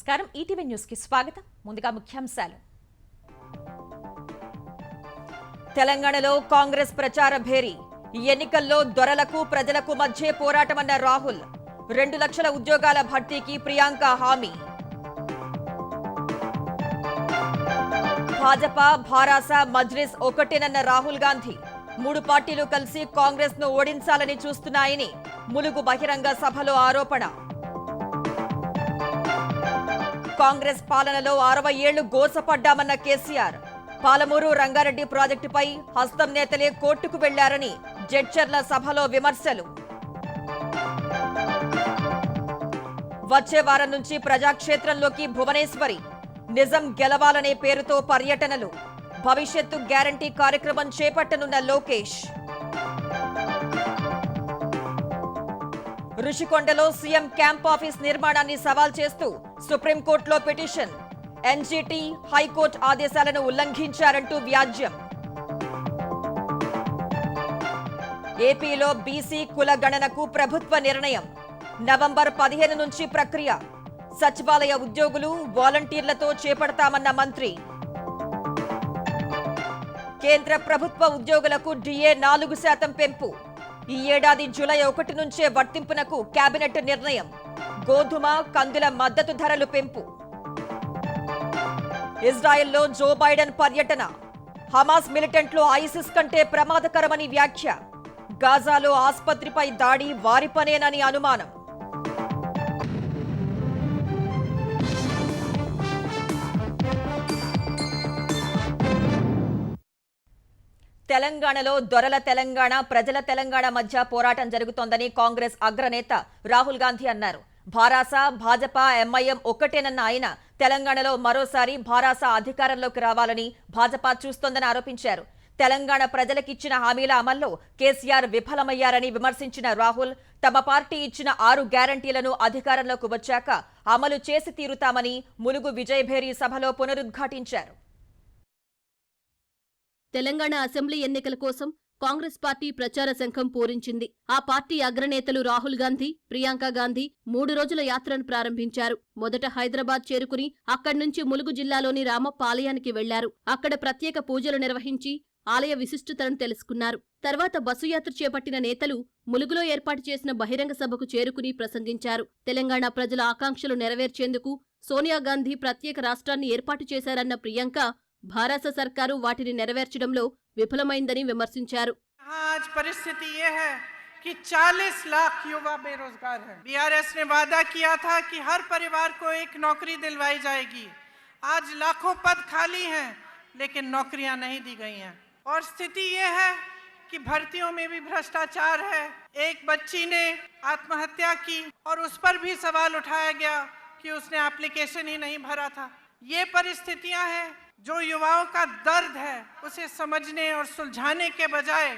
నమస్కారం ETV news కి స్వాగతం ముందుగా ముఖ్యాంశాలు తెలంగాణలో కాంగ్రెస్ ప్రచార భేరీ ఈ ఎన్నికల్లో దొరలకు ప్రజలకు మధ్య పోరాటమన్న రాహుల్ 2 లక్షల ఉద్యోగాల భర్తీకి ప్రియాంక హామీ భాజపా భారాస మజ్లిస్ ఒకటేనన్న రాహుల్ గాంధీ 3 పార్టీలు కలిసి కాంగ్రెస్ ను ఓడించాలని చూస్తున్నాయని ములుగు బహిరంగ సభలో ఆరోపణ కాంగ్రెస్ పాలనలో 60 ఏళ్లు గోసపడ్డామన్న కేసీఆర్ పాలమూరు రంగారెడ్డి ప్రాజెక్టుపై హస్తం నేతలే కోర్టుకు వెళ్లారని జడ్చర్ల సభలో విమర్శలు వచ్చే వారం నుంచి ప్రజాక్షేత్రంలోకి భువనేశ్వరి నిజం గెలవాలనే పేరుతో పర్యటనలు భవిష్యత్తు గ్యారంటీ కార్యక్రమం చేపట్టనున్న లోకేష్ రుషికొండలో సీఎం క్యాంప్ ఆఫీస్ నిర్మాణాన్ని సవాల్ చేస్తూ సుప్రీంకోర్టులో పిటిషన్ ఎన్జీటీ హైకోర్టు ఆదేశాలను ఉల్లంఘించారంటూ వ్యాజ్యం ఏపీలో బీసీ కుల గణనకు ప్రభుత్వ నిర్ణయం నవంబర్ 15 నుంచి ప్రక్రియ సచివాలయ ఉద్యోగులు వాలంటీర్లతో చేపడతామన్న మంత్రి కేంద్ర ప్రభుత్వ ఉద్యోగులకు డిఏ 4% పెంపు ఈ ఏడాది జూలై 1 నుంచే వర్తింపునకు కేబినెట్ నిర్ణయం గోధుమ కందుల మద్దతు ధరలు పెంపు ఇజ్రాయెల్లో జో బైడెన్ పర్యటన హమాస్ మిలిటెంట్లు ఐసిస్ కంటే ప్రమాదకరమని వ్యాఖ్య గాజాలో ఆసుపత్రిపై దాడి వారి పనేనని అనుమానం తెలంగాణలో దొరల తెలంగాణ ప్రజల తెలంగాణ మధ్య పోరాటం జరుగుతోందని కాంగ్రెస్ అగ్రనేత రాహుల్ గాంధీ అన్నారు భారాస భాజపా ఎంఐఎం ఒక్కటేనన్న ఆయన తెలంగాణలో మరోసారి భారాస అధికారంలోకి రావాలని భాజపా చూస్తోందని ఆరోపించారు తెలంగాణ ప్రజలకిచ్చిన హామీల అమల్లో కేసీఆర్ విఫలమయ్యారని విమర్శించిన రాహుల్ తమ పార్టీ ఇచ్చిన 6 గ్యారంటీలను అధికారంలోకి వచ్చాక అమలు చేసి తీరుతామని ములుగు విజయభేరి సభలో పునరుద్ఘాటించారు తెలంగాణ అసెంబ్లీ ఎన్నికల కోసం కాంగ్రెస్ పార్టీ ప్రచార శంఖం పూరించింది. ఆ పార్టీ అగ్రనేతలు రాహుల్ గాంధీ, ప్రియాంక గాంధీ 3 రోజుల యాత్రను ప్రారంభించారు. మొదట హైదరాబాద్ చేరుకుని అక్కడ్నుంచి ములుగు జిల్లాలోని రామప్ప ఆలయానికి వెళ్లారు. అక్కడ ప్రత్యేక పూజలు నిర్వహించి ఆలయ విశిష్టతను తెలుసుకున్నారు. తర్వాత బస్సు యాత్ర చేపట్టిన నేతలు ములుగులో ఏర్పాటు చేసిన బహిరంగ సభకు చేరుకుని ప్రసంగించారు. తెలంగాణ ప్రజల ఆకాంక్షలు నెరవేర్చేందుకు సోనియా గాంధీ ప్రత్యేక రాష్ట్రాన్ని ఏర్పాటు చేశారన్న ప్రియాంక భారత సర్కారు వాటిని నెరవేర్చడంలో విఫలమైందని విమర్శించారు. आज परिस्थिति ये है कि 40 लाख युवा बेरोजगार हैं। बीआरएस ने वादा किया था कि हर परिवार को एक नौकरी दिलवाई जाएगी। आज लाखों पद खाली हैं, लेकिन नौकरियां नहीं दी गई हैं। और स्थिति ये है कि भर्तियों में भी भ्रष्टाचार है। एक बच्ची ने आत्महत्या की और उस पर भी सवाल उठाया गया कि उसने एप्लीकेशन ही नहीं भरा था। ये परिस्थितियां हैं जो युवाओं का दर्द है उसे समझने और सुलझाने के बजाय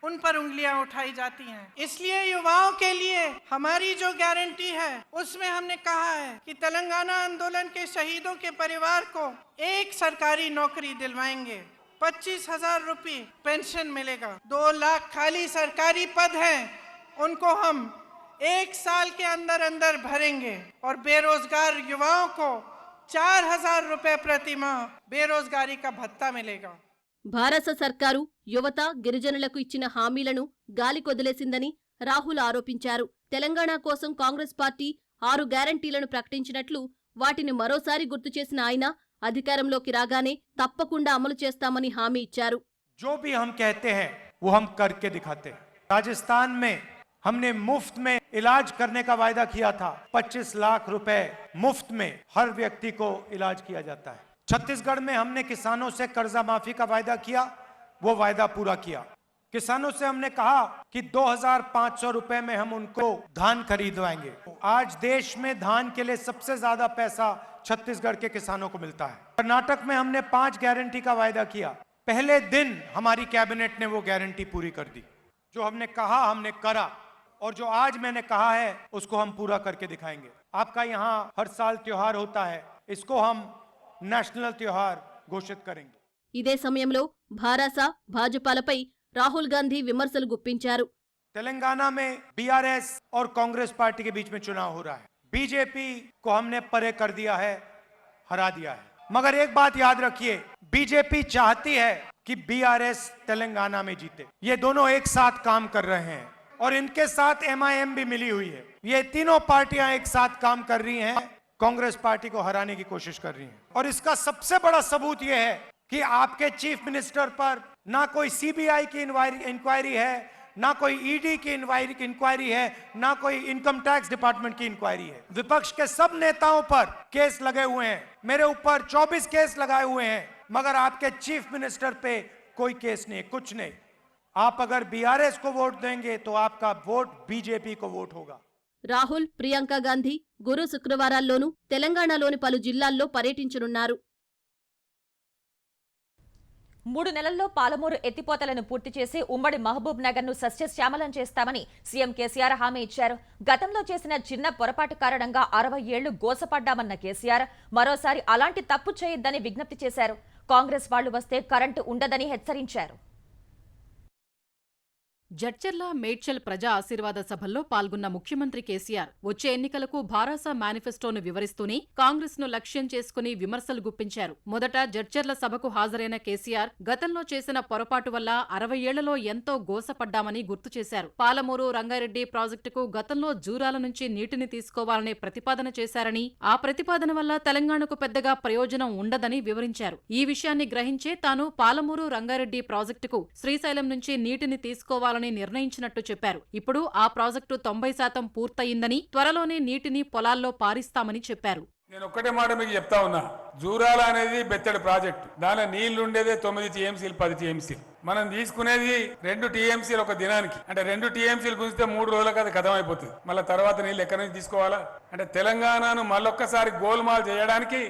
उन पर उंगलियां उठाई जाती हैं। इसलिए युवाओं के लिए हमारी जो गारंटी है उसमें हमने कहा है कि तेलंगाना आंदोलन के शहीदों के परिवार को एक सरकारी नौकरी दिलवाएंगे, 25,000 रुपये पेंशन मिलेगा, 2 लाख खाली सरकारी पद हैं उनको हम 1 साल के अंदर अंदर भरेंगे और बेरोजगार युवाओं को 4,000 रुपए प्रति माह बेरोजगारी का भत्ता मिलेगा. భారత సర్కారు యువత గిరిజనులకు ఇచ్చిన హామీలను గాలికొదిలేసిందని రాహుల్ ఆరోపించారు. తెలంగాణ కోసం కాంగ్రెస్ పార్టీ 6 గ్యారంటీలను ప్రకటించినట్లు వాటిని మరోసారి గుర్తు చేసిన ఆయన అధికారంలోకి రాగానే తప్పకుండా అమలు చేస్తామని హామీ ఇచ్చారు. जो भी हम कहते हैं वो हम करके दिखाते हैं. राजस्थान में हमने मुफ्त में इलाज करने का वायदा किया था. 25 लाख रुपए मुफ्त में हर व्यक्ति को इलाज किया जाता है. छत्तीसगढ़ में हमने किसानों से कर्जा माफी का वायदा किया, वो वायदा पूरा किया. किसानों से हमने कहा कि 2,500 रुपए में हम उनको धान खरीदवाएंगे. आज देश में धान के लिए सबसे ज्यादा पैसा छत्तीसगढ़ के किसानों को मिलता है. कर्नाटक में हमने 5 गारंटी का वायदा किया. पहले दिन हमारी कैबिनेट ने वो गारंटी पूरी कर दी. जो हमने कहा हमने करा और जो आज मैंने कहा है उसको हम पूरा करके दिखाएंगे. आपका यहाँ हर साल त्योहार होता है, इसको हम నేషనల్ त्योहार घोषित करेंगे. ఇదే సమయంలో భారాస భాజపాలపై రాహుల్ గాంధీ విమర్శలు గుప్పించారు. तेलंगाना में बीआरएस और कांग्रेस पार्टी के बीच में चुनाव हो रहा है. बीजेपी को हमने परे कर दिया है, हरा दिया है। मगर एक बात याद रखिए, बीजेपी चाहती है कि बीआरएस तेलंगाना में जीते। ये दोनों एक साथ काम कर रहे हैं और इनके साथ एमआईएम भी मिली हुई है। ये तीनों पार्टियां एक साथ काम कर रही हैं, कांग्रेस पार्टी को हराने की कोशिश कर रही हैं। और इसका सबसे बड़ा सबूत यह है कि आपके चीफ मिनिस्टर पर ना कोई सीबीआई की इंक्वायरी है, ना कोई ईडी की इंक्वायरी है, ना कोई इनकम टैक्स डिपार्टमेंट की इंक्वायरी है। विपक्ष के सब नेताओं पर केस लगे हुए हैं, मेरे ऊपर 24 केस लगाए हुए हैं, मगर आपके चीफ मिनिस्टर पे कोई केस नहीं, कुछ नहीं। आप अगर बीआरएस को वोट देंगे तो आपका वोट बीजेपी को वोट होगा। రాహుల్, ప్రియాంక గాంధీ గురు శుక్రవారాల్లోనూ తెలంగాణలోని పలు జిల్లాల్లో పర్యటించనున్నారు. 3 నెలల్లో పాలమూరు ఎత్తిపోతలను పూర్తి చేసి ఉమ్మడి మహబూబ్ నగర్ ను సస్యశ్యామలం చేస్తామని సీఎం కేసీఆర్ హామీ ఇచ్చారు. గతంలో చేసిన చిన్న పొరపాటు కారణంగా 60 ఏళ్లు గోసపడ్డామన్న కేసీఆర్ మరోసారి అలాంటి తప్పు చేయొద్దని విజ్ఞప్తి చేశారు. కాంగ్రెస్ వాళ్లు వస్తే కరెంటు ఉండదని హెచ్చరించారు. జడ్చర్ల మేడ్చల్ ప్రజా ఆశీర్వాద సభల్లో పాల్గొన్న ముఖ్యమంత్రి కేసీఆర్ వచ్చే ఎన్నికలకు భారాస మేనిఫెస్టోను వివరిస్తూనే కాంగ్రెస్ ను లక్ష్యం చేసుకుని విమర్శలు గుప్పించారు. మొదట జడ్చర్ల సభకు హాజరైన కేసీఆర్ గతంలో చేసిన పొరపాటు వల్ల 60 ఏళ్లలో ఎంతో గోసపడ్డామని గుర్తు చేశారు. పాలమూరు రంగారెడ్డి ప్రాజెక్టుకు గతంలో జూరాల నుంచి నీటిని తీసుకోవాలనే ప్రతిపాదన చేశారని, ఆ ప్రతిపాదన వల్ల తెలంగాణకు పెద్దగా ప్రయోజనం ఉండదని వివరించారు. ఈ విషయాన్ని గ్రహించే తాను పాలమూరు రంగారెడ్డి ప్రాజెక్టుకు శ్రీశైలం నుంచి నీటిని తీసుకోవాలని నిర్ణయించినట్టు చెప్పారు. ఇప్పుడు ఆ ప్రాజెక్టు 90% పూర్తయిందని, త్వరలోనే నీటిని పొలాల్లో పారిస్తామని చెప్పారు. నేను ఒక్కటే మాట మీకు చెప్తా ఉన్నా, జూరాల అనేది బెత్తడి ప్రాజెక్టు. దానిలో నీళ్లు ఉండేదే 9 టీఎంసీలు 10 టీఎంసీలు. మనం తీసుకునేది 2 టీఎంసీలు ఒక దినానికి. అంటే 2 టీఎంసీలు గుంజితే 3 రోజులకు అది కథం అయిపోతుంది. మళ్ళీ తర్వాత నీళ్ళు ఎక్కడి నుంచి తీసుకోవాలా? అంటే తెలంగాణను మళ్ళొక్కసారి గోల్మాల్ చేయడానికి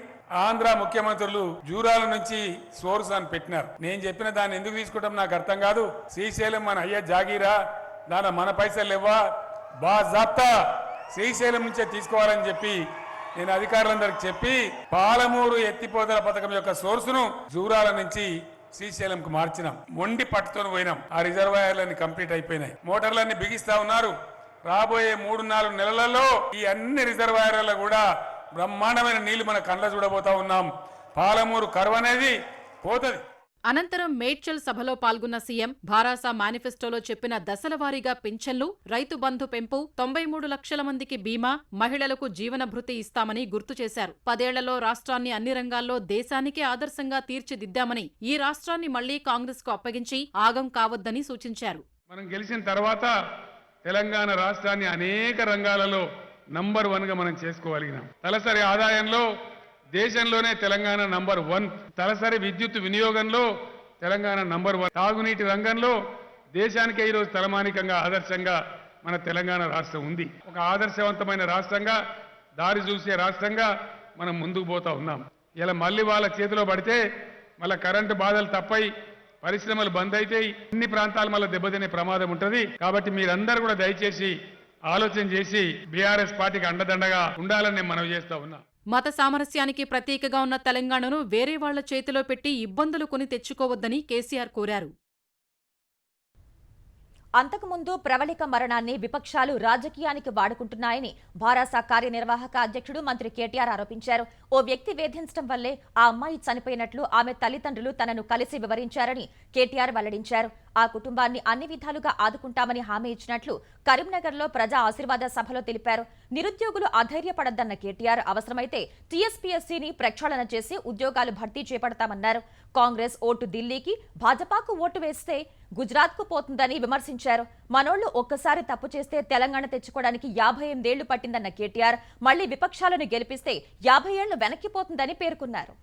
ఆంధ్ర ముఖ్యమంత్రులు జూరాల నుంచి సోర్స్ అని పెట్టినారు. నేను చెప్పిన దాన్ని ఎందుకు తీసుకుంటాం నాకు అర్థం కాదు. శ్రీశైలం మన అయ్యే జాగీరా, దాని మన పైసలు ఇవ్వా, బాజాప్తా శ్రీశైలం నుంచే తీసుకోవాలని చెప్పి నేను అధికారులందరికి చెప్పి పాలమూరు ఎత్తిపోతల పథకం యొక్క సోర్సును జూరాల నుంచి శ్రీశైలంకు మార్చినాం. మొండి పట్టుతో పోయినాం. ఆ రిజర్వాయర్లన్నీ కంప్లీట్ అయిపోయినాయి. మోటార్లన్నీ బిగిస్తా ఉన్నారు. రాబోయే 3-4 నెలలలో ఈ అన్ని రిజర్వాయర్లలో కూడా బ్రహ్మాండమైన నీళ్లు మన కళ్ళ చూడబోతా ఉన్నాం. పాలమూరు కరువు అనేది పోతది. అనంతరం మేడ్చల్ సభలో పాల్గొన్న సీఎం భారాస మేనిఫెస్టోలో చెప్పిన దశలవారీగా పింఛన్లు, రైతు బంధు పెంపు, 93 లక్షల మందికి బీమా, మహిళలకు జీవన భృతి ఇస్తామని గుర్తు చేశారు. 10 ఏళ్లలో రాష్ట్రాన్ని అన్ని రంగాల్లో దేశానికే ఆదర్శంగా తీర్చిదిద్దామని, ఈ రాష్ట్రాన్ని మళ్లీ కాంగ్రెస్ కు అప్పగించి ఆగం కావద్దని సూచించారు. మనం గెలిచిన తర్వాత తెలంగాణ రాష్ట్రాన్ని అనేక రంగాలలో నంబర్ 1గా మనం చేసుకోగలిగినాం. తలసరి ఆదాయంలో దేశంలోనే తెలంగాణ నంబర్ 1. తలసరి విద్యుత్ వినియోగంలో తెలంగాణ నంబర్ 1. తాగునీటి రంగంలో దేశానికే ఈరోజు తలమానికంగా ఆదర్శంగా మన తెలంగాణ రాష్ట్రం ఉంది. ఒక ఆదర్శవంతమైన రాష్ట్రంగా, దారి చూసే రాష్ట్రంగా మనం ముందుకు పోతా ఉన్నాం. ఇలా మళ్ళీ వాళ్ళ చేతిలో పడితే మళ్ళీ కరెంటు బాధలు తప్పై, పరిశ్రమలు బంద్ అయితే అన్ని ప్రాంతాలు మళ్ళీ దెబ్బతినే ప్రమాదం ఉంటుంది. కాబట్టి మీరందరూ కూడా దయచేసి ఆలోచన చేసి బీఆర్ఎస్ పార్టీకి అండదండగా ఉండాలని నేను మనవి చేస్తా ఉన్నా. మత సామరస్యానికి ప్రతీకగా ఉన్న తెలంగాణను వేరే వాళ్ల చేతిలో పెట్టి ఇబ్బందులు కొని తెచ్చుకోవద్దని కేసీఆర్ కోరారు. అంతకుముందు ప్రవళిక మరణాన్ని విపక్షాలు రాజకీయానికి వాడుకుంటున్నాయని భారాస కార్యనిర్వాహక అధ్యక్షుడు మంత్రి కేటీఆర్ ఆరోపించారు. ఓ వ్యక్తి వేధించడం వల్లే ఆ అమ్మాయి చనిపోయినట్లు ఆమె తల్లిదండ్రులు తనను కలిసి వివరించారని కేటీఆర్ వెల్లడించారు. ఆ కుటుంబాన్ని అన్ని విధాలుగా ఆదుకుంటామని హామీ ఇచ్చినట్లు కరీంనగర్లో ప్రజా ఆశీర్వాద సభలో తెలిపారు. నిరుద్యోగులు అధైర్యపడద్దన్న కేటీఆర్ అవసరమైతే టీఎస్పీఎస్సీని ప్రక్షాళన చేసి ఉద్యోగాలు భర్తీ చేపడతామన్నారు. కాంగ్రెస్ ఓటు ఢిల్లీకి, భాజపాకు ఓటు వేస్తే గుజరాత్కు పోతుందని విమర్శించారు. మనోళ్లు ఒక్కసారి తప్పు చేస్తే తెలంగాణ తెచ్చుకోవడానికి 58 ఏళ్లు పట్టిందన్న కేటీఆర్ మళ్లీ విపక్షాలను గెలిపిస్తే 50 ఏళ్లు వెనక్కిపోతుందని పేర్కొన్నారు.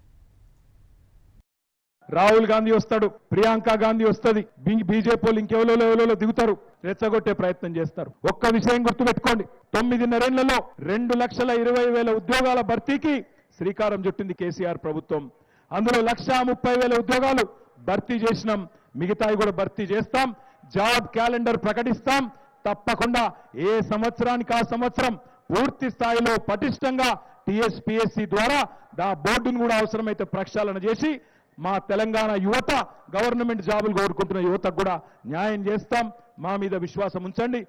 రాహుల్ గాంధీ వస్తాడు, ప్రియాంక గాంధీ వస్తుంది, బీజేపీ ఇంకెవరో దిగుతారు, రెచ్చగొట్టే ప్రయత్నం చేస్తారు. ఒక్క విషయం గుర్తుపెట్టుకోండి, 9.5 ఏళ్లలో 2,20,000 ఉద్యోగాల భర్తీకి శ్రీకారం చుట్టింది కేసీఆర్ ప్రభుత్వం. అందులో 1,30,000 ఉద్యోగాలు భర్తీ చేసినాం. మిగతాయి కూడా భర్తీ చేస్తాం. జాబ్ క్యాలెండర్ ప్రకటిస్తాం. తప్పకుండా ఏ సంవత్సరానికి ఆ సంవత్సరం పూర్తి స్థాయిలో పటిష్టంగా టీఎస్పీఎస్సీ ద్వారా ఆ బోర్డును కూడా అవసరమైతే ప్రక్షాళన చేసి మా తెలంగాణ యువత, గవర్నమెంట్ జాబులు కోరుకుంటున్న యువతకు కూడా న్యాయం చేస్తాం. మా మీద విశ్వాసం ఉంచండి.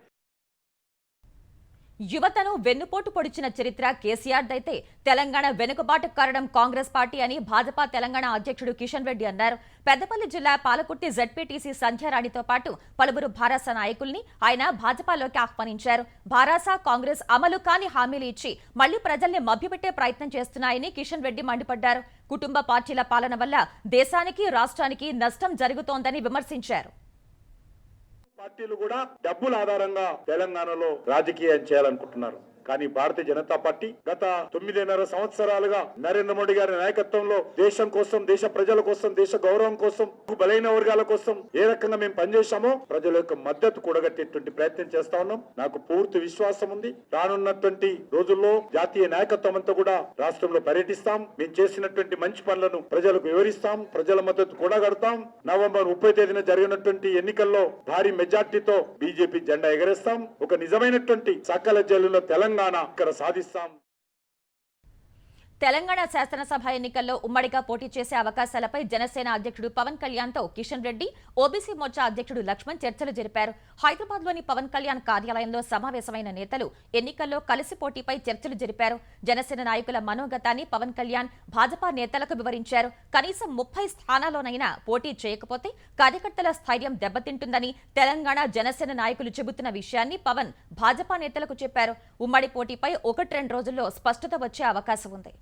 యువతను వెన్నుపోటు పొడిచిన చరిత్ర కేసీఆర్దైతే తెలంగాణ వెనుకబాటుకు కారణం కాంగ్రెస్ పార్టీ అని భాజపా తెలంగాణ అధ్యక్షుడు కిషన్ రెడ్డి అన్నారు. పెద్దపల్లి జిల్లా పాలకుర్తి జెడ్పీటీసీ సంధ్యారాణితో పాటు పలువురు భారాస నాయకుల్ని ఆయన భాజపాలోకి ఆహ్వానించారు. భారాస కాంగ్రెస్ అమలు కాని హామీలు ఇచ్చి మళ్లీ ప్రజల్ని మభ్యపెట్టే ప్రయత్నం చేస్తున్నాయని కిషన్ రెడ్డి మండిపడ్డారు. కుటుంబ పార్టీల పాలన వల్ల దేశానికి రాష్ట్రానికి నష్టం జరుగుతోందని విమర్శించారు. పార్టీలు కూడా డబ్బుల ఆధారంగా తెలంగాణలో రాజకీయం చేయాలనుకుంటున్నారు. కానీ భారతీయ జనతా పార్టీ గత 9.5 సంవత్సరాలుగా నరేంద్ర మోడీ గారి నాయకత్వంలో దేశం కోసం, దేశ ప్రజల కోసం, దేశ గౌరవం కోసం, బలైన వర్గాల కోసం ఏ రకంగా మేము పనిచేశామో ప్రజల యొక్క మద్దతు కూడగట్టేటువంటి ప్రయత్నం చేస్తా ఉన్నాం. నాకు పూర్తి విశ్వాసం ఉంది. రానున్నటువంటి రోజుల్లో జాతీయ నాయకత్వం అంతా కూడా రాష్ట్రంలో పర్యటిస్తాం. మేము చేసినటువంటి మంచి పనులను ప్రజలకు వివరిస్తాం. ప్రజల మద్దతు కూడగడతాం. నవంబర్ 30 తేదీన జరిగినటువంటి ఎన్నికల్లో భారీ మెజార్టీతో బీజేపీ జెండా ఎగరేస్తాం. ఒక నిజమైనటువంటి సకల జల్లుల తెలంగాణ ఇక్కడ సాధిస్తాం. తెలంగాణ శాసనసభ ఎన్నికల్లో ఉమ్మడిగా పోటీ చేసే అవకాశాలపై జనసేన అధ్యక్షుడు పవన్ కళ్యాణ్ తో కిషన్ రెడ్డి, ఓబీసీ మోర్చా అధ్యక్షుడు లక్ష్మణ్ చర్చలు జరిపారు. హైదరాబాద్ లోని పవన్ కళ్యాణ్ కార్యాలయంలో సమావేశమైన నేతలు ఎన్నికల్లో కలిసి పోటీపై చర్చలు జరిపారు. జనసేన నాయకుల మనోగతాన్ని పవన్ కళ్యాణ్ భాజపా నేతలకు వివరించారు. కనీసం 30 స్థానాల్లోనైనా పోటీ చేయకపోతే కార్యకర్తల స్థైర్యం దెబ్బతింటుందని తెలంగాణ జనసేన నాయకులు చెబుతున్న విషయాన్ని పవన్ భాజపా నేతలకు చెప్పారు. ఉమ్మడి పోటీపై 1-2 రోజుల్లో స్పష్టత వచ్చే అవకాశం ఉంది.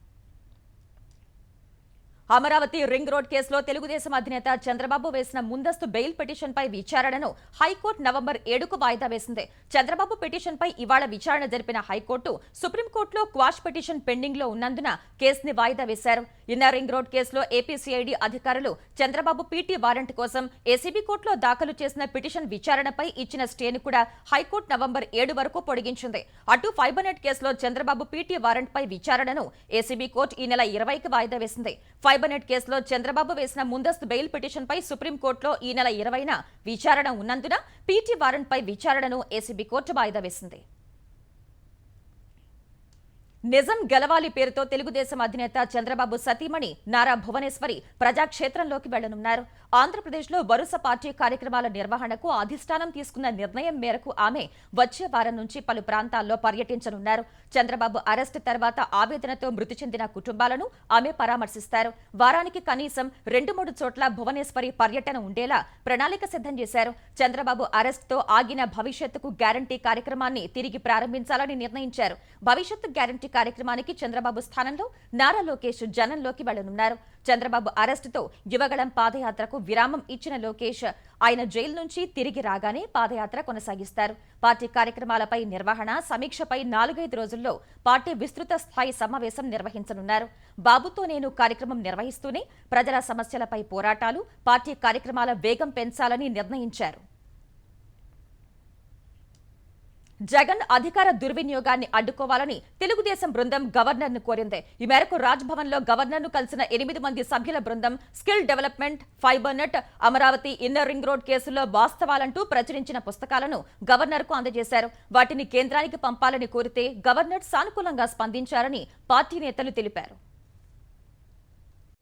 అమరావతి రింగ్ రోడ్ కేసులో తెలుగుదేశం అధినేత చంద్రబాబు వేసిన ముందస్తు బెయిల్ పిటిషన్పై విచారణను హైకోర్టు నవంబర్ 7కు వాయిదా వేసింది. చంద్రబాబు పిటిషన్పై ఇవాళ విచారణ జరిపిన హైకోర్టు సుప్రీంకోర్టులో క్వాష్ పిటిషన్ పెండింగ్ లో ఉన్నందున కేసుని వాయిదా వేశారు. ఇన్నర్ రింగ్ రోడ్ కేసులో ఏపీసీఐడీ అధికారులు చంద్రబాబు పీటీ వారెంట్ కోసం ఏసీబీ కోర్టులో దాఖలు చేసిన పిటిషన్ విచారణపై ఇచ్చిన స్టేను కూడా హైకోర్టు నవంబర్ 7 వరకు పొడిగించింది. అటు ఫైబర్ నెట్ కేసులో చంద్రబాబు పీటీ వారెంట్ పై విచారణను ఏసీబీ కోర్టు ఈ నెల 20కి వాయిదా వేసింది. ఫైబర్ నెట్ కేసులో చంద్రబాబు వేసిన ముందస్తు బెయిల్ పిటిషన్ పై సుప్రీంకోర్టులో ఈ నెల 20న విచారణ ఉన్నందున పీటీ వారెంట్ పై విచారణను ఏసీబీ కోర్టు వాయిదా వేసింది. నిజం గెలవాలి పేరుతో తెలుగుదేశం అధినేత చంద్రబాబు సతీమణి నారా భువనేశ్వరి ప్రజాక్షేత్రంలోకి వెళ్లనున్నారు. ఆంధ్రప్రదేశ్లో వరుస పార్టీ కార్యక్రమాల నిర్వహణకు అధిష్టానం తీసుకున్న నిర్ణయం మేరకు ఆమె వచ్చే వారం నుంచి పలు ప్రాంతాల్లో పర్యటించనున్నారు. చంద్రబాబు అరెస్టు తర్వాత ఆవేదనతో మృతి చెందిన కుటుంబాలను ఆమె పరామర్శిస్తారు. వారానికి కనీసం 2-3 చోట్ల భువనేశ్వరి పర్యటన ఉండేలా ప్రణాళిక సిద్ధం చేశారు. చంద్రబాబు అరెస్టుతో ఆగిన భవిష్యత్తుకు గ్యారంటీ కార్యక్రమాన్ని తిరిగి ప్రారంభించాలని నిర్ణయించారు. భవిష్యత్తు గ్యారంటీ కార్యక్రమానికి చంద్రబాబు స్థానంలో నారా లోకేష్ జనంలోకి వెళ్లనున్నారు. చంద్రబాబు అరెస్టుతో యువగళం పాదయాత్రకు విరామం ఇచ్చిన లోకేష్ ఆయన జైలు నుంచి తిరిగి రాగానే పాదయాత్ర కొనసాగిస్తారు. పార్టీ కార్యక్రమాలపై నిర్వహణ సమీక్షపై 4-5 రోజుల్లో పార్టీ విస్తృత స్థాయి సమావేశం నిర్వహించనున్నారు. బాబుతో నేను కార్యక్రమం నిర్వహిస్తూనే ప్రజల సమస్యలపై పోరాటాలు, పార్టీ కార్యక్రమాల వేగం పెంచాలని నిర్ణయించారు. జగన్ అధికార దుర్వినియోగాన్ని అడ్డుకోవాలని తెలుగుదేశం బృందం గవర్నర్ను కోరింది. ఈ మేరకు రాజ్భవన్ లో గవర్నర్ను కలిసిన 8 మంది సభ్యుల బృందం skill development, fibre net, Amaravati inner ring road కేసుల్లో వాస్తవాలంటూ ప్రచురించిన పుస్తకాలను గవర్నర్కు అందజేశారు. వాటిని కేంద్రానికి పంపాలని కోరితే గవర్నర్ సానుకూలంగా స్పందించారని పార్టీ నేతలు తెలిపారు.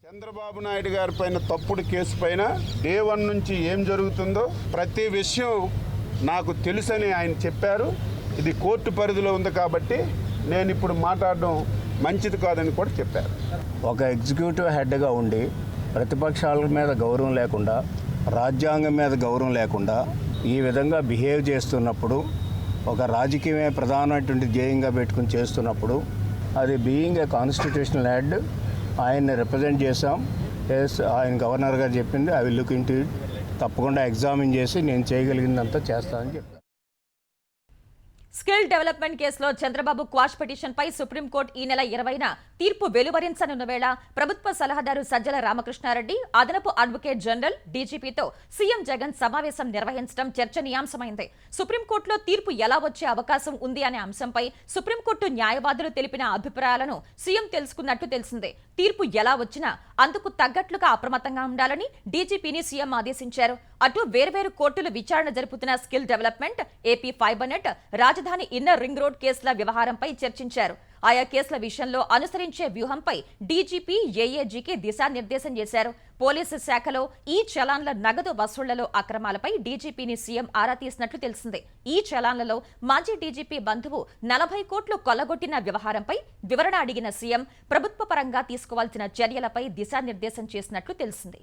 చంద్రబాబు నాయుడు గారి పైన తప్పుడు కేసు పైన డే 1 నుంచి ఏం జరుగుతుందో ప్రతి విషయం నాకు తెలుసని ఆయన చెప్పారు. ఇది కోర్టు పరిధిలో ఉంది కాబట్టి నేను ఇప్పుడు మాట్లాడడం మంచిది కాదని కూడా చెప్పారు. ఒక ఎగ్జిక్యూటివ్ హెడ్గా ఉండి ప్రతిపక్షాల మీద గౌరవం లేకుండా, రాజ్యాంగం మీద గౌరవం లేకుండా ఈ విధంగా బిహేవ్ చేస్తున్నప్పుడు, ఒక రాజకీయమే ప్రధానమైనటువంటి ధ్యేయంగా పెట్టుకుని చేస్తున్నప్పుడు, అది బీయింగ్ ఏ కాన్స్టిట్యూషనల్ హెడ్ ఆయన్ని రిప్రజెంట్ చేశాం. ఆయన గవర్నర్ గారు చెప్పింది I will look into it, తప్పకుండా ఎగ్జామిన్ చేసి నేను చేయగలిగిందంతా చేస్తానని చెప్పాను. స్కిల్ డెవలప్మెంట్ కేసులో చంద్రబాబు క్వాష్ పిటిషన్ పై సుప్రీంకోర్టు ఈ నెల 20న తీర్పు వెలువరించనున్న వేళ ప్రభుత్వ సలహాదారు సజ్జల రామకృష్ణారెడ్డి, అదనపు అడ్వకేట్ జనరల్ డీజీపీతో సీఎం జగన్ సమావేశం నిర్వహించడం చర్చనీయాంశమైంది. సుప్రీంకోర్టులో తీర్పు ఎలా వచ్చే అవకాశం ఉంది అనే అంశంపై సుప్రీంకోర్టు న్యాయవాదులు తెలిపిన అభిప్రాయాలను సీఎం తెలుసుకున్నట్టు తెలిసిందే. తీర్పు ఎలా వచ్చినా అందుకు తగ్గట్లుగా అప్రమత్తంగా ఉండాలని డీజీపీని సీఎం ఆదేశించారు. అటు వేర్వేరు కోర్టులు విచారణ జరుపుతున్న skill development, AP fibre net, రాజధాని ఇన్నర్ రింగ్ రోడ్ కేసుల వ్యవహారంపై చర్చించారు. ఆయా కేసుల విషయంలో అనుసరించే వ్యూహంపై డీజీపీ, ఏఏజీకి దిశానిర్దేశం చేశారు. పోలీసు శాఖలో ఈ చలాన్ల నగదు వసూళ్లలో అక్రమాలపై డీజీపీని సీఎం ఆరా తీసినట్లు తెలిసిందే. ఈ చలాన్లలో మాజీ డీజీపీ బంధువు 40 కోట్లు కొల్లగొట్టిన వ్యవహారంపై వివరణ అడిగిన సీఎం ప్రభుత్వ పరంగా తీసుకోవాల్సిన చర్యలపై దిశానిర్దేశం చేసినట్లు తెలిసింది.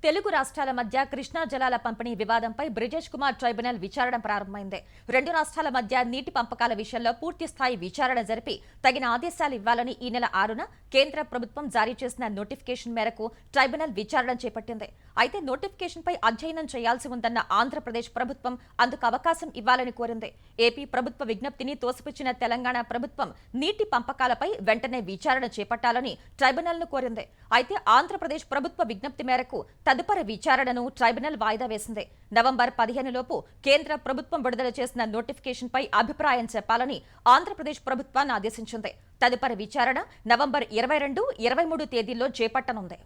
తెలుగు రాష్ట్రాల మధ్య కృష్ణా జలాల పంపిణీ వివాదంపై బ్రిజేష్ కుమార్ ట్రైబ్యునల్ విచారణ ప్రారంభమైంది. 2 రాష్ట్రాల మధ్య నీటి పంపకాల విషయంలో పూర్తిస్థాయి విచారణ జరిపి తగిన ఆదేశాలు ఇవ్వాలని ఈ నెల 6న కేంద్ర ప్రభుత్వం జారీ చేసిన నోటిఫికేషన్ మేరకు ట్రైబ్యునల్ విచారణ చేపట్టింది. అయితే నోటిఫికేషన్పై అధ్యయనం చేయాల్సి ఉందన్న ఆంధ్రప్రదేశ్ ప్రభుత్వం అందుకు అవకాశం ఇవ్వాలని కోరింది. ఏపీ ప్రభుత్వ విజ్ఞప్తిని తోసిపుచ్చిన తెలంగాణ ప్రభుత్వం నీటి పంపకాలపై వెంటనే విచారణ చేపట్టాలని ట్రైబ్యునల్ను కోరింది. అయితే ఆంధ్రప్రదేశ్ ప్రభుత్వ విజ్ఞప్తి మేరకు తదుపరి విచారణను ట్రైబ్యునల్ వాయిదా వేసింది. నవంబర్ 15 లోపు కేంద్ర ప్రభుత్వం విడుదల చేసిన నోటిఫికేషన్పై అభిప్రాయం చెప్పాలని ఆంధ్రప్రదేశ్ ప్రభుత్వాన్ని ఆదేశించింది. తదుపరి విచారణ నవంబర్ 22, 23 తేదీల్లో చేపట్టనుంది.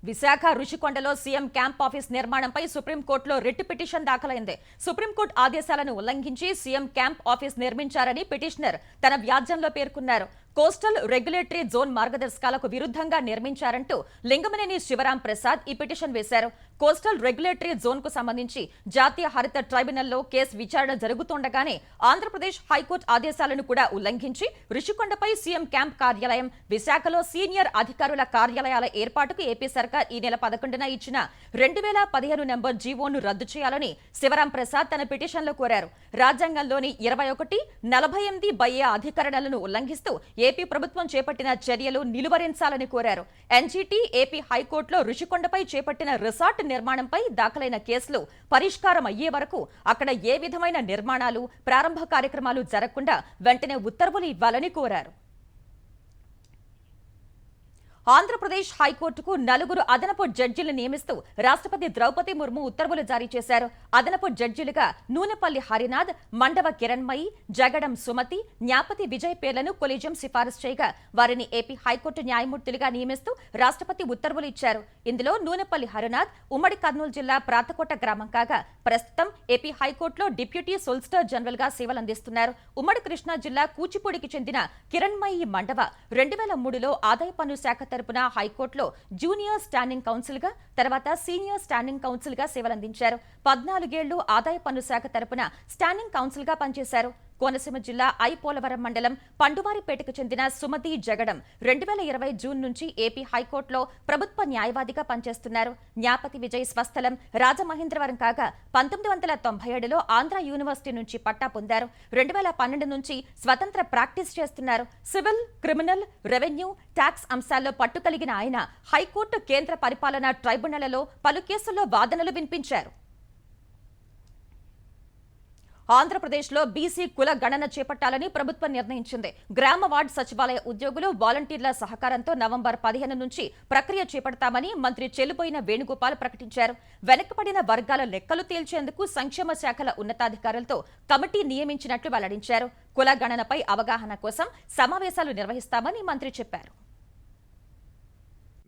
విశాఖ రుషికొండలో సీఎం క్యాంప్ ఆఫీస్ నిర్మాణంపై సుప్రీంకోర్టులో రిట్ పిటిషన్ దాఖలైంది. సుప్రీంకోర్టు ఆదేశాలను ఉల్లంఘించి సీఎం క్యాంప్ ఆఫీస్ నిర్మించారని పిటిషనర్ తన వ్యాజ్యంలో పేర్కొన్నారు. కోస్టల్ రెగ్యులేటరీ జోన్ మార్గదర్శకాలకు విరుద్ధంగా నిర్మించారంటూ లింగమనేని శివరాం ప్రసాద్ ఈ పిటిషన్ వేశారు. కోస్టల్ రెగ్యులేటరీ జోన్ కు సంబంధించి జాతీయ హరిత ట్రైబ్యునల్లో కేసు విచారణ జరుగుతుండగానే ఆంధ్రప్రదేశ్ హైకోర్టు ఆదేశాలను కూడా ఉల్లంఘించి రుషికొండపై సీఎం క్యాంప్ కార్యాలయం, విశాఖలో సీనియర్ అధికారుల కార్యాలయాల ఏర్పాటుకు ఏపీ సర్కార్ ఈ నెల 11న ఇచ్చిన 2015 నంబర్ జీవోను రద్దు చేయాలని శివరాం ప్రసాద్ తన పిటిషన్లో కోరారు. రాజ్యాంగంలోని 21, 48 అధికరణలను ఉల్లంఘిస్తూ ఏపీ ప్రభుత్వం చేపట్టిన చర్యలు నిలువరించాలని కోరారు. ఎన్జీటీ ఏపీ హైకోర్టులో రుషికొండపై చేపట్టిన రిసార్ట్ నిర్మాణంపై దాఖలైన కేసులు పరిష్కారం అయ్యే వరకు అక్కడ ఏ విధమైన నిర్మాణాలు, ప్రారంభ కార్యక్రమాలు జరగకుండా వెంటనే ఉత్తర్వులు ఇవ్వాలని కోరారు. ఆంధ్రప్రదేశ్ హైకోర్టుకు 4 అదనపు జడ్జీలు నియమిస్తూ రాష్ట్రపతి ద్రౌపది ముర్ము ఉత్తర్వులు జారీ చేశారు. అదనపు జడ్జీలుగా నూనెపల్లి హరినాథ్, మండవ కిరణ్మయి, జగడం సుమతి, న్యాపతి విజయ్ పేర్లను కొలీజియం సిఫారసు చేయగా వారిని ఏపీ హైకోర్టు న్యాయమూర్తులుగా నియమిస్తూ రాష్ట్రపతి ఉత్తర్వులు ఇచ్చారు. ఇందులో నూనెపల్లి హరినాథ్ ఉమ్మడి కర్నూలు జిల్లా ప్రాతకోట గ్రామం కాగా ప్రస్తుతం ఏపీ హైకోర్టులో డిప్యూటీ సొలిసిటర్ జనరల్ గా సేవలందిస్తున్నారు. ఉమ్మడి కృష్ణా జిల్లా కూచిపూడికి చెందిన కిరణ్మయి మండవ 2003లో ఆదాయ పన్ను శాఖ తరపున హైకోర్టులో జూనియర్ స్టాండింగ్ కౌన్సిల్ గా, తర్వాత సీనియర్ స్టాండింగ్ కౌన్సిల్ గా సేవలందించారు. 14 ఏళ్లు ఆదాయ పన్ను శాఖ తరపున స్టాండింగ్ కౌన్సిల్ గా పనిచేశారు. కోనసీమ జిల్లా ఐపోలవరం మండలం పండువారిపేటకు చెందిన సుమతి జగడం 2020 జూన్ నుంచి ఏపీ హైకోర్టులో ప్రభుత్వ న్యాయవాదిగా పనిచేస్తున్నారు. న్యాపతి విజయ్ స్వస్థలం రాజమహేంద్రవరం కాగా 1997లో ఆంధ్ర యూనివర్సిటీ నుంచి పట్టా పొందారు. 2012 నుంచి స్వతంత్ర ప్రాక్టీస్ చేస్తున్నారు. సివిల్, క్రిమినల్, రెవెన్యూ, ట్యాక్స్ అంశాల్లో పట్టు కలిగిన ఆయన హైకోర్టు కేంద్ర పరిపాలనా ట్రైబ్యునళ్లలో పలు కేసుల్లో వాదనలు వినిపించారు. ఆంధ్రప్రదేశ్లో బీసీ కుల గణన చేపట్టాలని ప్రభుత్వం నిర్ణయించింది. గ్రామ వార్డు సచివాలయ ఉద్యోగులు, వాలంటీర్ల సహకారంతో నవంబర్ 15 నుంచి ప్రక్రియ చేపడతామని మంత్రి చెల్లుబోయిన వేణుగోపాల్ ప్రకటించారు. వెనకబడిన వర్గాల లెక్కలు తేల్చేందుకు సంక్షేమ శాఖల ఉన్నతాధికారులతో కమిటీ నియమించినట్లు వెల్లడించారు. కుల గణనపై అవగాహన కోసం సమావేశాలు నిర్వహిస్తామని మంత్రి చెప్పారు.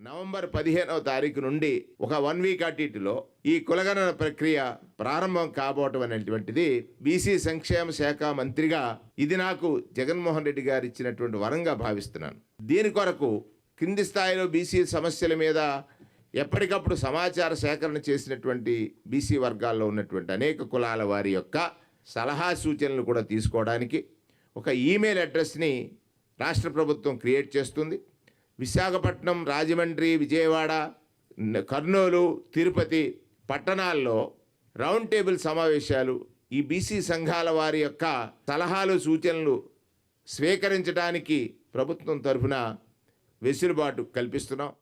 నవంబర్ 15వ తారీఖు నుండి ఒక 1 వీక్ అటులో ఈ కులగణన ప్రక్రియ ప్రారంభం కాబోవటం అనేటువంటిది బీసీ సంక్షేమ శాఖ మంత్రిగా ఇది నాకు జగన్మోహన్ రెడ్డి గారు ఇచ్చినటువంటి వరంగా భావిస్తున్నాను. దీని కొరకు కింది స్థాయిలో బీసీ సమస్యల మీద ఎప్పటికప్పుడు సమాచార సేకరణ చేసినటువంటి బీసీ వర్గాల్లో ఉన్నటువంటి అనేక కులాల వారి యొక్క సలహా సూచనలు కూడా తీసుకోవడానికి ఒక ఈమెయిల్ అడ్రస్ని రాష్ట్ర ప్రభుత్వం క్రియేట్ చేస్తుంది. విశాఖపట్నం, రాజమండ్రి, విజయవాడ, కర్నూలు, తిరుపతి పట్టణాల్లో రౌండ్ టేబుల్ సమావేశాలు ఈ బీసీ సంఘాల వారి యొక్క సలహాలు, సూచనలు స్వీకరించడానికి ప్రభుత్వం తరఫున వెసులుబాటు కల్పిస్తున్నాం.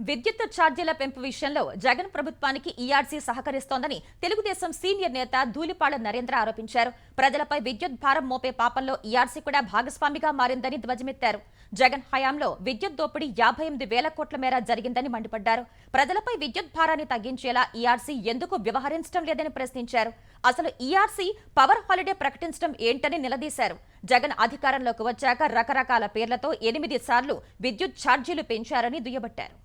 విద్యుత్ ఛార్జీల పెంపు విషయంలో జగన్ ప్రభుత్వానికి ఈఆర్సీ సహకరిస్తోందని తెలుగుదేశం సీనియర్ నేత ధూళిపాళ్ల నరేంద్ర ఆరోపించారు. ప్రజలపై విద్యుత్ భారం మోపే పాపంలో ఈఆర్సీ కూడా భాగస్వామిగా మారిందని ధ్వజమెత్తారు. జగన్ హయాంలో విద్యుత్ దోపిడీ 58,000 కోట్ల మేర జరిగిందని మండిపడ్డారు. ప్రజలపై విద్యుత్ భారాన్ని తగ్గించేలా ఈఆర్సీ ఎందుకు వ్యవహరించడం లేదని ప్రశ్నించారు. అసలు ఈఆర్సీ పవర్ హాలిడే ప్రకటించడం ఏంటని నిలదీశారు. జగన్ అధికారంలోకి వచ్చాక రకరకాల పేర్లతో 8 సార్లు విద్యుత్ ఛార్జీలు పెంచారని దుయ్యబట్టారు.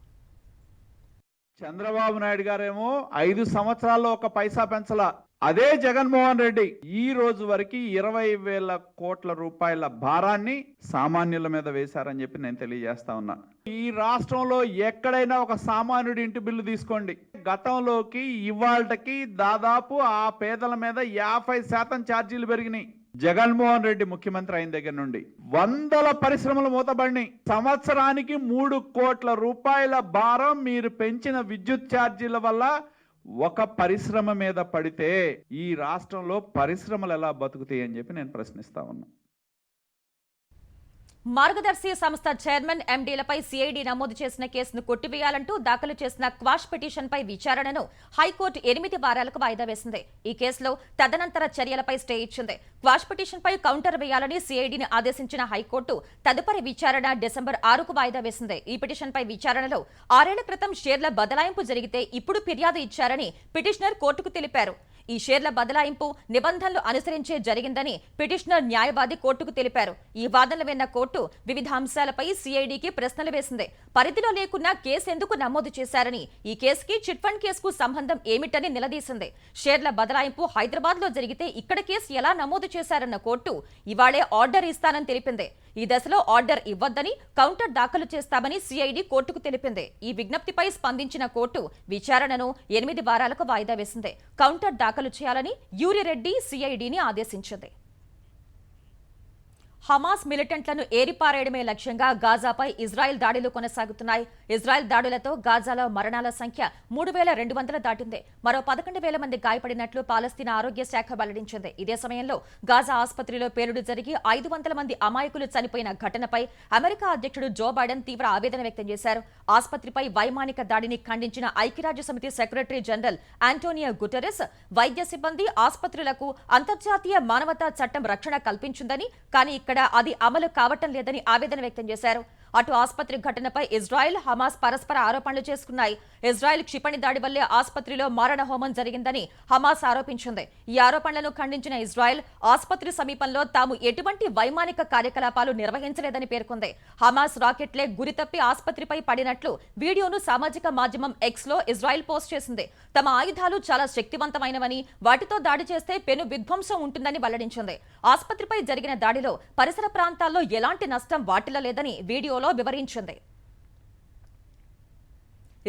చంద్రబాబు నాయుడు గారేమో 5 సంవత్సరాల్లో 1 పైసా పెంచలా. అదే జగన్మోహన్ రెడ్డి ఈ రోజు వరకు 20,000 కోట్ల రూపాయల భారాన్ని సామాన్యుల మీద వేశారని చెప్పి నేను తెలియజేస్తా ఉన్నా. ఈ రాష్ట్రంలో ఎక్కడైనా ఒక సామాన్యుడి ఇంటి బిల్లు తీసుకోండి, గతంలోకి ఇవాళకి దాదాపు ఆ పేదల మీద 50% ఛార్జీలు పెరిగినాయి. జగన్మోహన్ రెడ్డి ముఖ్యమంత్రి అయిన దగ్గర నుండి వందల పరిశ్రమలు మూతబడినాయి. సంవత్సరానికి 3 కోట్ల రూపాయల భారం మీరు పెంచిన విద్యుత్ ఛార్జీల వల్ల ఒక పరిశ్రమ మీద పడితే ఈ రాష్ట్రంలో పరిశ్రమలు ఎలా బతుకుతాయి అని చెప్పి నేను ప్రశ్నిస్తా ఉన్నా. మార్గదర్శి సంస్థ చైర్మన్ ఎండీలపై సిఐడి నమోదు చేసిన కేసును కొట్టివేయాలంటూ దాఖలు చేసిన క్వాష్ పిటిషన్పై విచారణను హైకోర్టు 8 వారాలకు వాయిదా వేసింది. ఈ కేసులో తదనంతర చర్యలపై స్టే ఇచ్చింది. క్వాష్ పిటిషన్పై కౌంటర్ వేయాలని సిఐడిని ఆదేశించిన హైకోర్టు తదుపరి విచారణ డిసెంబర్ 6కు వాయిదా వేసింది. ఈ పిటిషన్పై విచారణలో 6 ఏళ్ల క్రితం షేర్ల బదలాయింపు జరిగితే ఇప్పుడు ఫిర్యాదు ఇచ్చారని పిటిషనర్ కోర్టుకు తెలిపారు. ఈ షేర్ల బదలాయింపు నిబంధనలు అనుసరించే జరిగిందని పిటిషనర్ న్యాయవాది కోర్టుకు తెలిపారు. ఈ వాదనలు విన్న కోర్టు వివిధ అంశాలపై సిఐడికి ప్రశ్నలు వేసింది. పరిధిలో లేకున్నా కేసు ఎందుకు నమోదు చేశారని, ఈ కేసుకి చిట్ ఫండ్ కేసుకు సంబంధం ఏమిటని నిలదీసింది. షేర్ల బదలాయింపు హైదరాబాద్ లో జరిగితే ఇక్కడ కేసు ఎలా నమోదు చేశారన్న కోర్టు ఇవాళే ఆర్డర్ ఇస్తానని తెలిపింది. ఈ దశలో ఆర్డర్ ఇవ్వద్దని కౌంటర్ దాఖలు చేస్తామని సిఐడి కోర్టుకు తెలిపింది. ఈ విజ్ఞప్తిపై స్పందించిన కోర్టు విచారణను 8 వారాలకు వాయిదా వేసింది. కౌంటర్ దాఖలు చేయాలని యూరిరెడ్డి సిఐడిని ఆదేశించింది. హమాస్ మిలిటెంట్లను ఏరిపారేయడమే లక్ష్యంగా గాజాపై ఇజ్రాయెల్ దాడులు కొనసాగుతున్నాయి. ఇజ్రాయెల్ దాడులతో గాజాలో మరణాల సంఖ్య 3,200 దాటింది. మరో 11,000 మంది గాయపడినట్లు పాలస్తీనా ఆరోగ్య శాఖ వెల్లడించింది. ఇదే సమయంలో గాజా ఆసుపత్రిలో పేలుడు జరిగి 500 మంది అమాయకులు చనిపోయిన ఘటనపై అమెరికా అధ్యక్షుడు జో బైడెన్ తీవ్ర ఆవేదన వ్యక్తం చేశారు. ఆసుపత్రిపై వైమానిక దాడిని ఖండించిన ఐక్యరాజ్య సమితి సెక్రటరీ జనరల్ ఆంటోనియో గుటెరెస్ వైద్య సిబ్బంది, ఆసుపత్రులకు అంతర్జాతీయ మానవతా చట్టం రక్షణ కల్పించిందని, కానీ ఇక్కడ అది అమలు కావటం లేదని ఆవేదన వ్యక్తం చేశారు. అటు ఆసుపత్రి ఘటనపై ఇజ్రాయెల్, హమాస్ పరస్పర ఆరోపణలు చేసుకున్నాయి. ఇజ్రాయెల్ క్షిపణి దాడి వల్లే ఆసుపత్రిలో మారణ హోమం జరిగిందని హమాస్ ఆరోపించింది. ఈ ఆరోపణలను ఖండించిన ఇజ్రాయెల్ ఆసుపత్రి సమీపంలో తాము ఎటువంటి వైమానిక కార్యకలాపాలు నిర్వహించలేదని పేర్కొంది. హమాస్ రాకెట్లే గురితప్పి ఆసుపత్రిపై పడినట్లు వీడియోను సామాజిక మాధ్యమం ఎక్స్ లో ఇజ్రాయెల్ పోస్ట్ చేసింది. తమ ఆయుధాలు చాలా శక్తివంతమైనవని, వాటితో దాడి చేస్తే పెను విధ్వంసం ఉంటుందని వెల్లడించింది. ఆసుపత్రిపై జరిగిన దాడిలో పరిసర ప్రాంతాల్లో ఎలాంటి నష్టం వాటిల్లలేదని వీడియోలో వివరించింది.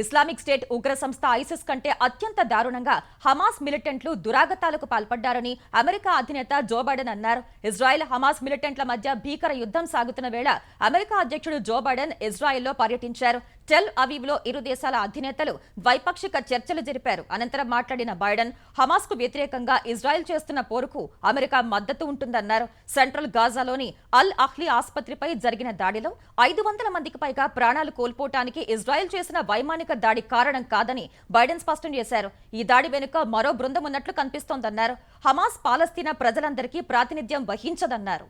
ఇస్లామిక్ స్టేట్ ఉగ్ర సంస్థ ఐసిస్ కంటే అత్యంత దారుణంగా హమాస్ మిలిటెంట్లు దురాగతాలకు పాల్పడ్డారని అమెరికా అధినేత జో బైడెన్ అన్నారు. ఇజ్రాయెల్, హమాస్ మిలిటెంట్ల మధ్య భీకర యుద్ధం సాగుతున్న వేళ అమెరికా అధ్యక్షుడు జో బైడెన్ ఇజ్రాయెల్లో పర్యటించారు. టెల్ అవీవ్లో ఇరు దేశాల అధినేతలు ద్వైపాక్షిక చర్చలు జరిపారు. అనంతరం మాట్లాడిన బైడెన్ హమాస్ కు వ్యతిరేకంగా ఇజ్రాయెల్ చేస్తున్న పోరుకు అమెరికా మద్దతు ఉంటుందన్నారు. సెంట్రల్ గాజాలోని అల్ అహ్లీ ఆసుపత్రిపై జరిగిన దాడిలో 500 మందికి పైగా ప్రాణాలు కోల్పోవటానికి ఇజ్రాయెల్ చేసిన వైమానిక దాడి కారణం కాదని బైడెన్ స్పష్టం చేశారు. ఈ దాడి వెనుక మరో బృందం ఉన్నట్లు కనిపిస్తోందన్నారు. హమాస్ పాలస్తీనా ప్రజలందరికీ ప్రాతినిధ్యం వహించదన్నారు.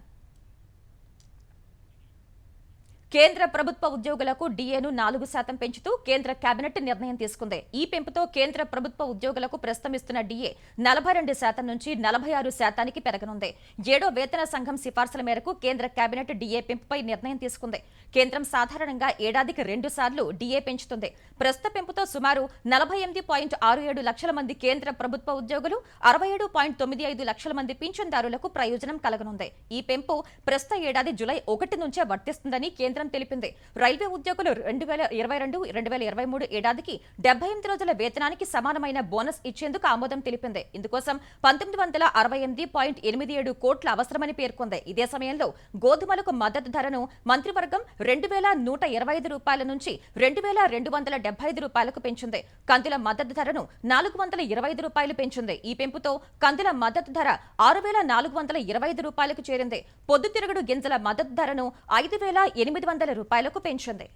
కేంద్ర ప్రభుత్వ ఉద్యోగులకు డిఏను 4% పెంచుతూ కేంద్ర కేబినెట్ నిర్ణయం తీసుకుంది. ఈ పెంపుతో కేంద్ర ప్రభుత్వ ఉద్యోగులకు ప్రస్తుతం ఇస్తున్న డిఏ 42% నుంచి 46%కి పెరగనుంది. 7వ వేతన సంఘం సిఫార్సుల మేరకు కేంద్ర కేబినెట్ డిఏ పెంపుపై నిర్ణయం తీసుకుంది. కేంద్రం సాధారణంగా ఏడాదికి 2 సార్లు డిఏ పెంచుతుంది. ప్రస్తుత పెంపుతో సుమారు 48.67 లక్షల మంది కేంద్ర ప్రభుత్వ ఉద్యోగులు, 67.95 లక్షల మంది పింఛన్దారులకు ప్రయోజనం కలగనుంది. ఈ పెంపు ప్రస్తుత ఏడాది జూలై 1 నుంచే వర్తిస్తుందని కేంద్రం తెలిపింది. రైల్వే ఉద్యోగులు 2022-2023 ఏడాదికి 78 రోజుల వేతనానికి సమానమైన బోనస్ ఇచ్చేందుకు ఆమోదం తెలిపింది. ఇందుకోసం 1968.87 కోట్ల అవసరమని పేర్కొంది. ఇదే సమయంలో గోధుమలకు మద్దతు ధరను మంత్రివర్గం 2,125 రూపాయల నుంచి 2,275 రూపాయలకు పెంచింది. కందుల మద్దతు ధరను 425 రూపాయలు పెంచింది. ఈ పెంపుతో కందుల మద్దతు ధర 6,425 రూపాయలకు చేరింది. పొద్దుతిరుగుడు గింజల మద్దతు ధరను 5,800 రూపాయలకు పెంచింది.